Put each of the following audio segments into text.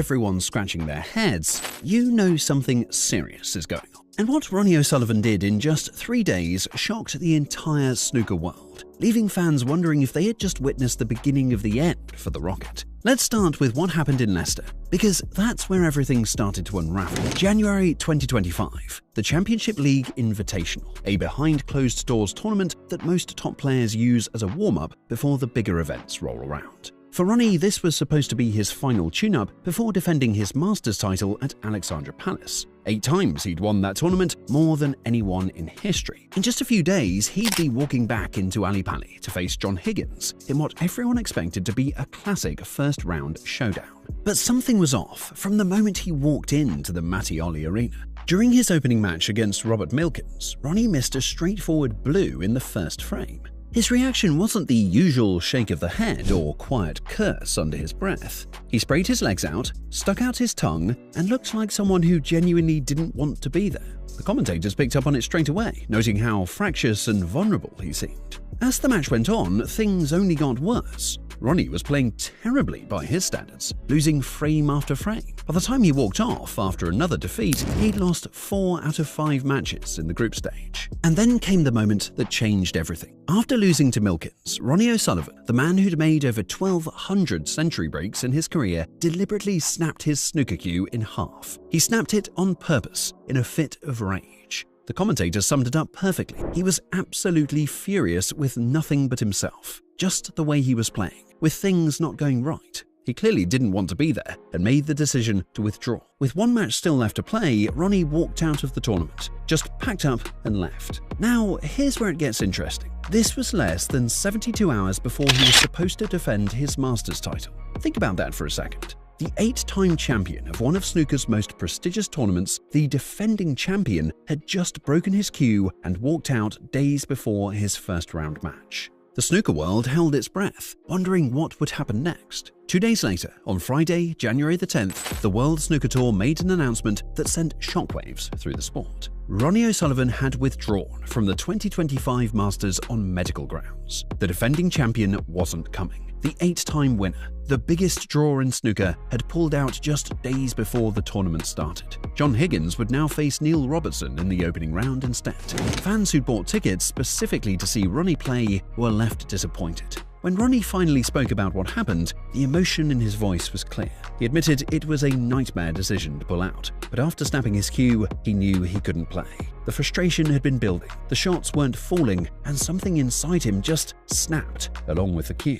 everyone's scratching their heads, you know something serious is going on. And what Ronnie O'Sullivan did in just 3 days shocked the entire snooker world, leaving fans wondering if they had just witnessed the beginning of the end for the Rocket. Let's start with what happened in Leicester, because that's where everything started to unravel. January 2025, the Championship League Invitational, a behind-closed-doors tournament that most top players use as a warm-up before the bigger events roll around. For Ronnie, this was supposed to be his final tune-up before defending his Masters title at Alexandra Palace. 8 times he'd won that tournament, more than anyone in history. In just a few days, he'd be walking back into Ali Pali to face John Higgins in what everyone expected to be a classic first-round showdown. But something was off from the moment he walked into the Mattioli Arena. During his opening match against Robert Milkins, Ronnie missed a straightforward blue in the first frame. His reaction wasn't the usual shake of the head or quiet curse under his breath. He sprayed his legs out, stuck out his tongue, and looked like someone who genuinely didn't want to be there. The commentators picked up on it straight away, noting how fractious and vulnerable he seemed. As the match went on, things only got worse. Ronnie was playing terribly by his standards, losing frame after frame. By the time he walked off after another defeat, he'd lost 4 out of 5 matches in the group stage. And then came the moment that changed everything. After losing to Milkins, Ronnie O'Sullivan, the man who'd made over 1,200 century breaks in his career, deliberately snapped his snooker cue in half. He snapped it on purpose, in a fit of rage. The commentator summed it up perfectly. He was absolutely furious with nothing but himself, just the way he was playing, with things not going right. He clearly didn't want to be there and made the decision to withdraw. With 1 match still left to play, Ronnie walked out of the tournament, just packed up and left. Now, here's where it gets interesting. This was less than 72 hours before he was supposed to defend his Masters title. Think about that for a second. The 8-time champion of one of snooker's most prestigious tournaments, the defending champion, had just broken his cue and walked out days before his first-round match. The snooker world held its breath, wondering what would happen next. 2 days later, on Friday, January the 10th, the World Snooker Tour made an announcement that sent shockwaves through the sport. Ronnie O'Sullivan had withdrawn from the 2025 Masters on medical grounds. The defending champion wasn't coming. The 8-time winner, the biggest draw in snooker, had pulled out just days before the tournament started. John Higgins would now face Neil Robertson in the opening round instead. Fans who'd bought tickets specifically to see Ronnie play were left disappointed. When Ronnie finally spoke about what happened, the emotion in his voice was clear. He admitted it was a nightmare decision to pull out, but after snapping his cue, he knew he couldn't play. The frustration had been building, the shots weren't falling, and something inside him just snapped along with the cue.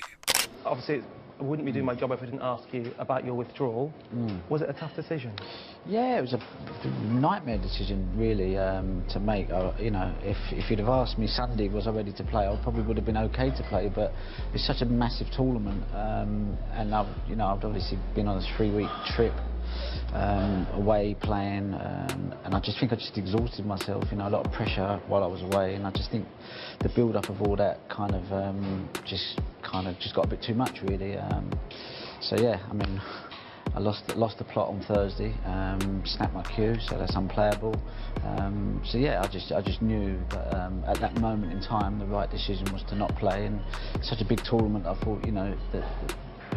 Obviously, I wouldn't be doing my job if I didn't ask you about your withdrawal. Was it a tough decision? Yeah, it was a nightmare decision, really, to make. You know, if you'd have asked me Sunday was I ready to play, I probably would have been okay to play. But it's such a massive tournament, and I've obviously been on this 3-week trip away playing, and I just think I just exhausted myself. You know, a lot of pressure while I was away, and I just think the build-up of all that kind of just got a bit too much, really. So yeah, I mean, I lost the plot on Thursday, snapped my cue, so that's unplayable. So yeah, I just knew that at that moment in time the right decision was to not play, and such a big tournament, I thought, you know, that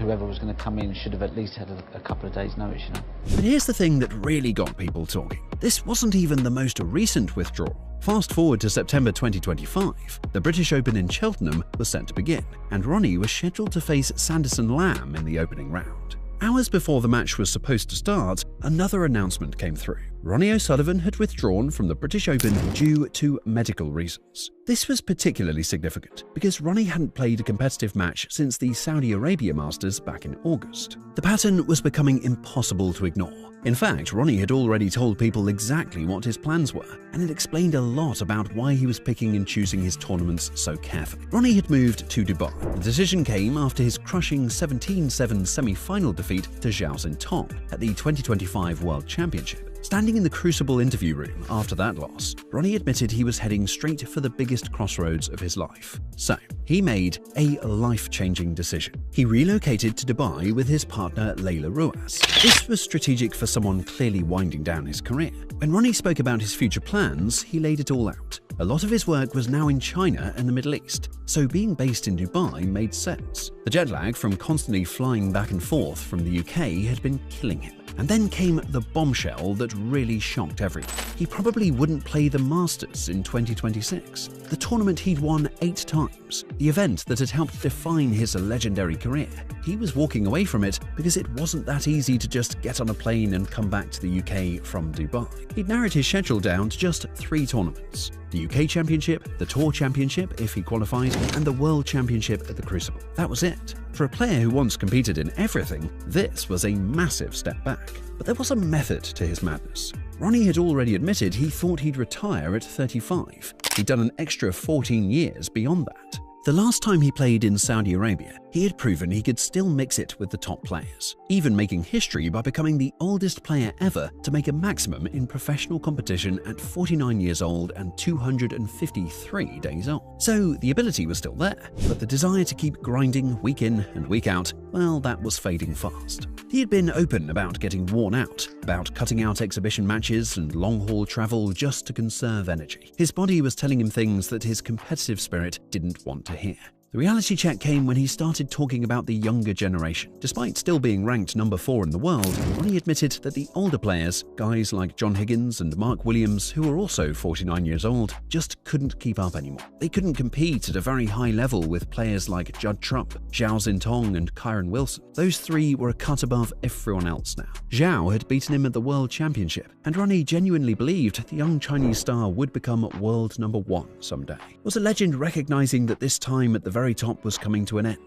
whoever was going to come in should have at least had a couple of days' notice, you know. But here's the thing that really got people talking. This wasn't even the most recent withdrawal. Fast forward to September 2025, the British Open in Cheltenham was set to begin, and Ronnie was scheduled to face Sanderson Lamb in the opening round. Hours before the match was supposed to start, another announcement came through. Ronnie O'Sullivan had withdrawn from the British Open due to medical reasons. This was particularly significant because Ronnie hadn't played a competitive match since the Saudi Arabia Masters back in August. The pattern was becoming impossible to ignore. In fact, Ronnie had already told people exactly what his plans were, and it explained a lot about why he was picking and choosing his tournaments so carefully. Ronnie had moved to Dubai. The decision came after his crushing 17-7 semi-final defeat to Zhao Xintong at the 2025 World Championship. Standing in the Crucible interview room after that loss, Ronnie admitted he was heading straight for the biggest crossroads of his life. So, he made a life-changing decision. He relocated to Dubai with his partner Layla Ruas. This was strategic for someone clearly winding down his career. When Ronnie spoke about his future plans, he laid it all out. A lot of his work was now in China and the Middle East, so being based in Dubai made sense. The jet lag from constantly flying back and forth from the UK had been killing him. And then came the bombshell that really shocked everyone. He probably wouldn't play the Masters in 2026, the tournament he'd won 8 times, the event that had helped define his legendary career. He was walking away from it because it wasn't that easy to just get on a plane and come back to the UK from Dubai. He'd narrowed his schedule down to just 3 tournaments: the UK Championship, the Tour Championship if he qualified, and the World Championship at the Crucible. That was it. For a player who once competed in everything, this was a massive step back. But there was a method to his madness. Ronnie had already admitted he thought he'd retire at 35. He'd done an extra 14 years beyond that. The last time he played in Saudi Arabia, he had proven he could still mix it with the top players, even making history by becoming the oldest player ever to make a maximum in professional competition at 49 years old and 253 days old. So the ability was still there, but the desire to keep grinding week in and week out, well, that was fading fast. He had been open about getting worn out, about cutting out exhibition matches and long-haul travel just to conserve energy. His body was telling him things that his competitive spirit didn't want to hear. The reality check came when he started talking about the younger generation. Despite still being ranked number 4 in the world, Ronnie admitted that the older players, guys like John Higgins and Mark Williams, who were also 49 years old, just couldn't keep up anymore. They couldn't compete at a very high level with players like Judd Trump, Zhao Xintong and Kyron Wilson. Those 3 were a cut above everyone else now. Zhao had beaten him at the World Championship, and Ronnie genuinely believed the young Chinese star would become world number 1 someday. Was a legend recognizing that this time at the very top was coming to an end?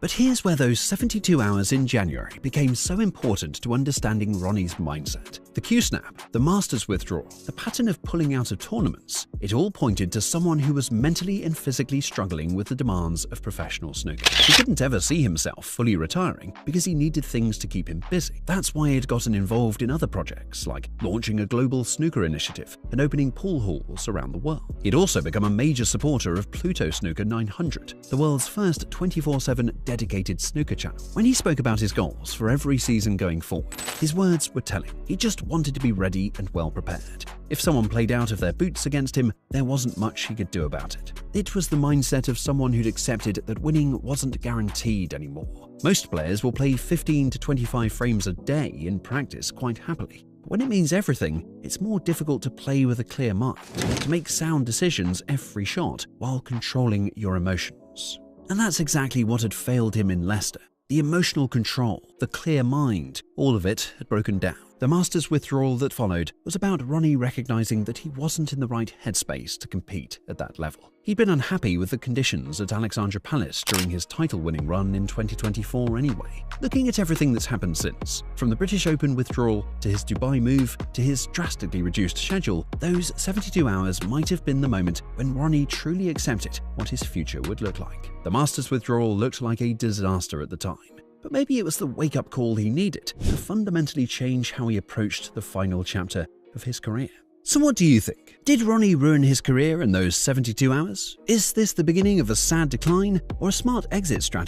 But here's where those 72 hours in January became so important to understanding Ronnie's mindset. The Cue snap, the Masters withdrawal, the pattern of pulling out of tournaments, it all pointed to someone who was mentally and physically struggling with the demands of professional snooker. He couldn't ever see himself fully retiring because he needed things to keep him busy. That's why he'd gotten involved in other projects, like launching a global snooker initiative and opening pool halls around the world. He'd also become a major supporter of Pluto Snooker 900, the world's first 24/7 dedicated snooker channel. When he spoke about his goals for every season going forward, his words were telling. He just wanted to be ready and well prepared. If someone played out of their boots against him, there wasn't much he could do about it. It was the mindset of someone who'd accepted that winning wasn't guaranteed anymore. Most players will play 15 to 25 frames a day in practice quite happily. But when it means everything, it's more difficult to play with a clear mind, to make sound decisions every shot while controlling your emotions. And that's exactly what had failed him in Leicester. The emotional control, the clear mind, all of it had broken down. The Masters withdrawal that followed was about Ronnie recognizing that he wasn't in the right headspace to compete at that level. He'd been unhappy with the conditions at Alexandra Palace during his title-winning run in 2024 anyway. Looking at everything that's happened since, from the British Open withdrawal to his Dubai move to his drastically reduced schedule, those 72 hours might have been the moment when Ronnie truly accepted what his future would look like. The Masters withdrawal looked like a disaster at the time. But maybe it was the wake-up call he needed to fundamentally change how he approached the final chapter of his career. So what do you think? Did Ronnie ruin his career in those 72 hours? Is this the beginning of a sad decline or a smart exit strategy?